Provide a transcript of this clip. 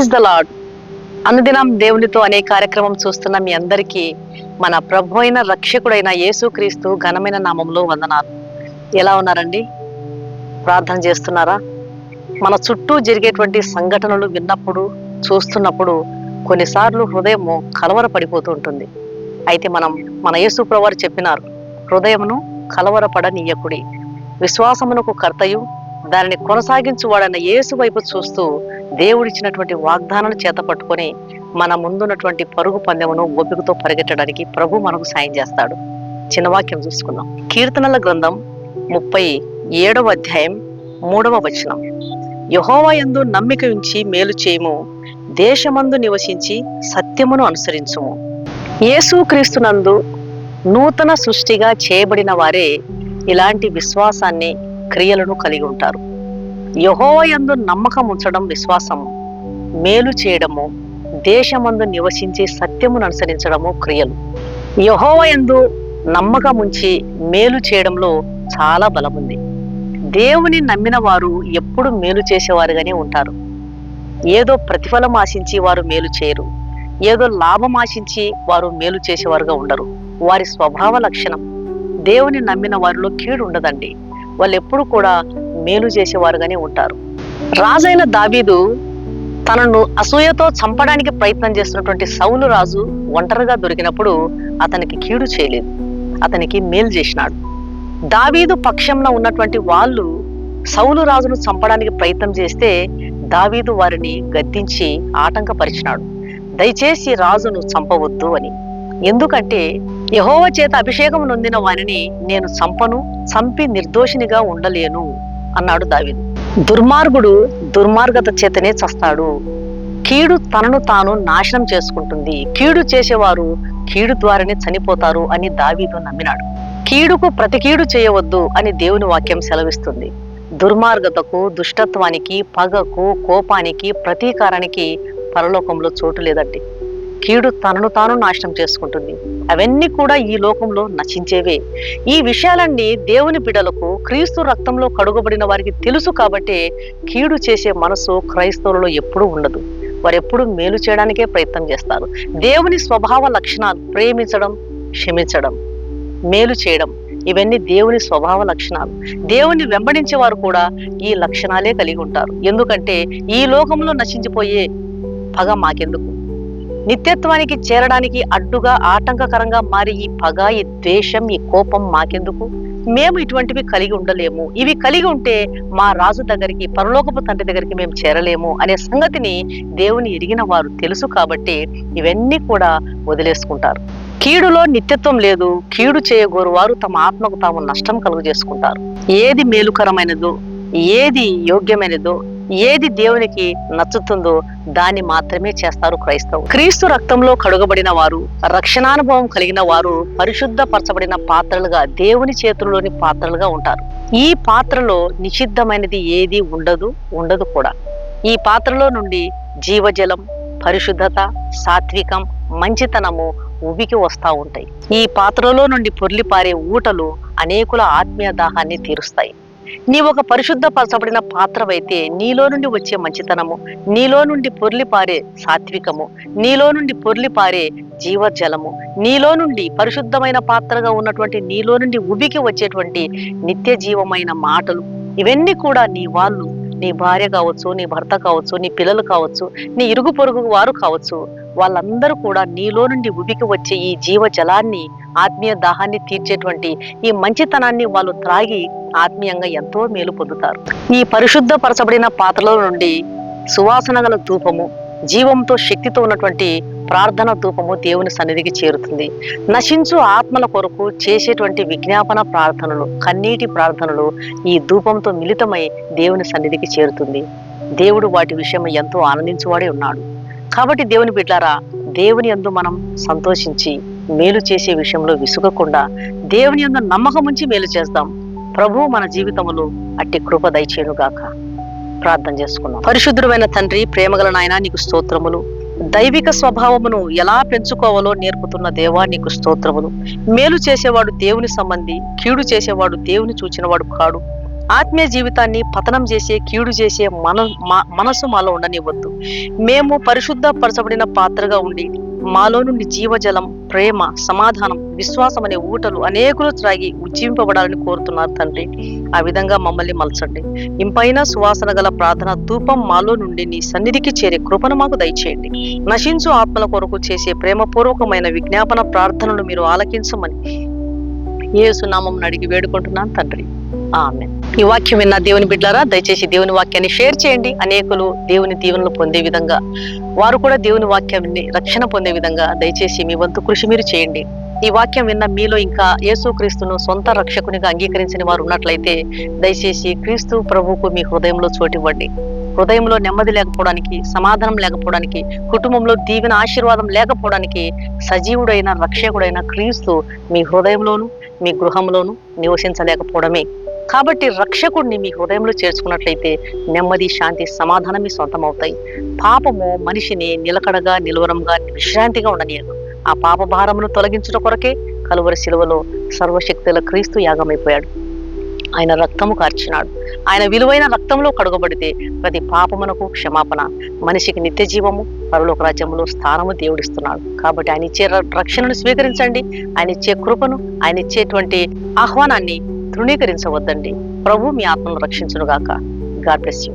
Praise the lord. అనుదినం దేవునితో అనే కార్యక్రమం చూస్తున్న మీ అందరికీ మన ప్రభు అయిన రక్షకుడైన యేసుక్రీస్తు ఘనమైన నామంలో వందనాలు. ఎలా ఉన్నారండి? ప్రార్థన చేస్తున్నారా? మన చుట్టూ జరిగేటువంటి సంఘటనలు విన్నప్పుడు, చూస్తున్నప్పుడు కొన్నిసార్లు హృదయం కలవరపడిపోతూ ఉంటుంది. అయితే మన యేసు ప్రభువారు చెప్పినారు, హృదయమును కలవరపడనీయకుడి, విశ్వాసమునకు కర్తయు దానిని కొనసాగించువాడన్న యేసు వైపు చూస్తూ దేవుడిచ్చినటువంటి వాగ్దానాన్ని చేత పట్టుకొని మన ముందున్నటువంటి పరుగు పందెమును ఓపికతో పరిగెట్టడానికి ప్రభు మనకు సాయం చేస్తాడు. చిన్న వాక్యం చూసుకుందాం. కీర్తనల గ్రంథం 37వ అధ్యాయం 3వ వచనం. యెహోవా యందు నమ్మిక ఉంచి మేలు చేయము, దేశమందు నివసించి సత్యమును అనుసరించుము. యేసుక్రీస్తునందు నూతన సృష్టిగా చేయబడిన వారే ఇలాంటి విశ్వాసాన్ని, క్రియలను కలిగి ఉంటారు. యెహోవా యందు నమ్మకం ఉంచడం విశ్వాసము, మేలు చేయడము, దేశమందు నివసించి సత్యమును అనుసరించడము క్రియలు. యెహోవా యందు నమ్మకం ఉంచి మేలు చేయడంలో చాలా బలం ఉంది. దేవుని నమ్మిన వారు ఎప్పుడు మేలు చేసేవారుగానే ఉంటారు. ఏదో ప్రతిఫలం ఆశించి వారు మేలు చేయరు, ఏదో లాభం ఆశించి వారు మేలు చేసేవారుగా ఉండరు. వారి స్వభావ లక్షణం. దేవుని నమ్మిన వారిలో కీడు ఉండదండి. వాళ్ళు ఎప్పుడు కూడా మేలు చేసేవారుగానే ఉంటారు. రాజైన దావీదు తనను అసూయతో చంపడానికి ప్రయత్నం చేస్తున్నటువంటి సౌలు రాజు ఒంటరిగా దొరికినప్పుడు అతనికి కీడు చేయలేదు, అతనికి మేలు చేసినాడు. దావీదు పక్షంలో ఉన్నటువంటి వాళ్ళు సౌలు రాజును చంపడానికి ప్రయత్నం చేస్తే దావీదు వారిని గద్దించి ఆటంకపరిచినాడు. దయచేసి రాజును చంపవద్దు అని. ఎందుకంటే యెహోవా చేత అభిషేకం నొందిన వారిని నేను చంపను, చంపి నిర్దోషినిగా ఉండలేను అన్నాడు దావీదు. దుర్మార్గుడు దుర్మార్గత చేతనే చస్తాడు. కీడు తనను తాను నాశనం చేసుకుంటుంది. కీడు చేసేవారు కీడు ద్వారానే చనిపోతారు అని దావీదు నమ్మినాడు. కీడుకు ప్రతి కీడు చేయవద్దు అని దేవుని వాక్యం సెలవిస్తుంది. దుర్మార్గతకు, దుష్టత్వానికి, పగకు, కోపానికి, ప్రతీకారానికి పరలోకంలో చోటు లేదండి. కీడు తనను తాను నాశనం చేసుకుంటుంది. అవన్నీ కూడా ఈ లోకంలో నశించేవే. ఈ విషయాలన్నీ దేవుని బిడ్డలకు, క్రీస్తు రక్తంలో కడుగబడిన వారికి తెలుసు. కాబట్టి కీడు చేసే మనసు క్రైస్తవులలో ఎప్పుడూ ఉండదు. వారు ఎప్పుడు మేలు చేయడానికే ప్రయత్నం చేస్తారు. దేవుని స్వభావ లక్షణాలు ప్రేమించడం, క్షమించడం, మేలు చేయడం, ఇవన్నీ దేవుని స్వభావ లక్షణాలు. దేవుని వెంబడించే వారు కూడా ఈ లక్షణాలే కలిగి ఉంటారు. ఎందుకంటే ఈ లోకంలో నశించిపోయే పగ మాకెందుకు? నిత్యత్వానికి చేరడానికి అడ్డుగా, ఆటంకకరంగా మారి ఈ పగ, ఈ ద్వేషం, ఈ కోపం మాకెందుకు? మేము ఇటువంటివి కలిగి ఉండలేము. ఇవి కలిగి ఉంటే మా రాజు దగ్గరికి, పరలోకపు తండ్రి దగ్గరికి మేము చేరలేము అనే సంగతిని దేవుని ఎరిగిన వారు తెలుసు. కాబట్టి ఇవన్నీ కూడా వదిలేసుకుంటారు. కీడులో నిత్యత్వం లేదు. కీడు చేయగోరు వారు తమ ఆత్మకు తాము నష్టం కలుగు చేసుకుంటారు. ఏది మేలుకరమైనదో, ఏది యోగ్యమైనదో, ఏది దేవునికి నచ్చుతుందో దాన్ని మాత్రమే చేస్తారు క్రైస్తవులు. క్రీస్తు రక్తంలో కడుగబడిన వారు, రక్షణానుభవం కలిగిన వారు పరిశుద్ధపరచబడిన పాత్రలుగా, దేవుని చేతుల్లోని పాత్రలుగా ఉంటారు. ఈ పాత్రలో నిషిద్ధమైనది ఏది ఉండదు కూడా. ఈ పాత్రలో నుండి జీవజలం, పరిశుద్ధత, సాత్వికం, మంచితనము ఉబికి వస్తూ ఉంటాయి. ఈ పాత్రలో నుండి పొర్లిపారే ఊటలు అనేకుల ఆత్మీయ దాహాన్ని తీరుస్తాయి. నీవు ఒక పరిశుద్ధపరచబడిన పాత్రవైతే నీలో నుండి వచ్చే మంచితనము, నీలో నుండి పొర్లిపారే సాత్వికము, నీలో నుండి పొర్లిపారే జీవజలము, నీలో నుండి పరిశుద్ధమైన పాత్రగా ఉన్నటువంటి నీలో నుండి ఉబికి వచ్చేటువంటి నిత్య జీవమైన మాటలు, ఇవన్నీ కూడా నీ వాళ్ళు, నీ భార్య కావచ్చు, నీ భర్త కావచ్చు, నీ పిల్లలు కావచ్చు, నీ ఇరుగు పొరుగు వారు కావచ్చు, వాళ్ళందరూ కూడా నీలో నుండి ఉబికి వచ్చే ఈ జీవజలాన్ని, ఆత్మీయ దాహాన్ని తీర్చేటువంటి ఈ మంచితనాన్ని వాళ్ళు త్రాగి ఆత్మీయంగా ఎంతో మేలు పొందుతారు. ఈ పరిశుద్ధపరచబడిన పాత్రల నుండి సువాసన గల ధూపము, జీవంతో, శక్తితో ఉన్నటువంటి ప్రార్థన ధూపము దేవుని సన్నిధికి చేరుతుంది. నశించు ఆత్మల కొరకు చేసేటువంటి విజ్ఞాపన ప్రార్థనలు, కన్నీటి ప్రార్థనలు ఈ ధూపంతో మిళితమై దేవుని సన్నిధికి చేరుతుంది. దేవుడు వాటి విషయం ఎంతో ఆనందించువాడే ఉన్నాడు. కాబట్టి దేవుని బిడ్డలారా, దేవుని యందు మనం సంతోషించి మేలు చేసే విషయంలో విసుగకుండా దేవుని యందు నమ్మకం ఉంచి మేలు చేద్దాం. ప్రభువు మన జీవితంలో అట్టి కృప దయచేయునుగాక. ప్రార్థన చేసుకున్నాం. పరిశుద్ధుడైన తండ్రి, ప్రేమగల నాయన, నీకు స్తోత్రములు. దైవిక స్వభావమును ఎలా పెంచుకోవాలో నేర్పుతున్న దేవా, నీకు స్తోత్రములు. మేలు చేసేవాడు దేవుని సంబంధి, కీడు చేసేవాడు దేవుని చూచినవాడు కాడు. ఆత్మీయ జీవితాన్ని పతనం చేసే, కీడు చేసే మనసు మాలో ఉండనివ్వద్దు. మేము పరిశుద్ధపరచబడిన పాత్రగా ఉండి మాలో నుండి జీవజలం, ప్రేమ, సమాధానం, విశ్వాసం అనే ఊటలు అనేకులు త్రాగి ఉజ్జీవింపబడాలని కోరుతున్నారు తండ్రి. ఆ విధంగా మమ్మల్ని మలచండి. ఇంపైన సువాసన గల ప్రార్థన ధూపం మాలో నుండి నీ సన్నిధికి చేరే కృపను మాకు దయచేయండి. నశించు ఆత్మల కొరకు చేసే ప్రేమపూర్వకమైన విజ్ఞాపన ప్రార్థనలు మీరు ఆలకించమని యేసు నామమున అడిగి వేడుకుంటున్నాను తండ్రి. ఆమేన్. ఈ వాక్యం విన్న దేవుని బిడ్డలారా, దయచేసి దేవుని వాక్యాన్ని షేర్ చేయండి. అనేకులు దేవుని దీవెనలు పొందే విధంగా, వారు కూడా దేవుని వాక్యాన్ని రక్షణ పొందే విధంగా దయచేసి మీ వంతు కృషి మీరు చేయండి. ఈ వాక్యం విన్న మీలో ఇంకా యేసుక్రీస్తును సొంత రక్షకునిగా అంగీకరించిన వారు ఉన్నట్లయితే దయచేసి క్రీస్తు ప్రభువుకు మీ హృదయంలో చోటివ్వండి. హృదయంలో నెమ్మది లేకపోవడానికి, సమాధానం లేకపోవడానికి, కుటుంబంలో దీవెన ఆశీర్వాదం లేకపోవడానికి సజీవుడైన రక్షకుడైన క్రీస్తు మీ హృదయంలోను మీ గృహంలోను నివసించలేకపోవడమే. కాబట్టి రక్షకుడిని మీ హృదయంలో చేర్చుకున్నట్లయితే నెమ్మది, శాంతి, సమాధానం మీ సొంతం అవుతాయి. పాపము మనిషిని నిలకడగా, నిలువరంగా, విశ్రాంతిగా ఉండనీయదు. ఆ పాప భారమును తొలగించుట కొరకే కలువరి శిలువలో సర్వశక్తుల క్రీస్తు యాగమైపోయాడు. ఆయన రక్తము కార్చినాడు. ఆయన విలువైన రక్తంలో కడుగబడితే ప్రతి పాపమునకు క్షమాపణ, మనిషికి నిత్య జీవము, పరలోక రాజ్యములో స్థానము దేవుడిస్తున్నాడు. కాబట్టి ఆయన ఇచ్చే రక్షణను స్వీకరించండి. ఆయన ఇచ్చే కృపను, ఆయన ఇచ్చేటువంటి ఆహ్వానాన్ని తృణీకరించవద్దండి. ప్రభు మీ ఆత్మను రక్షించునుగాక. God bless you.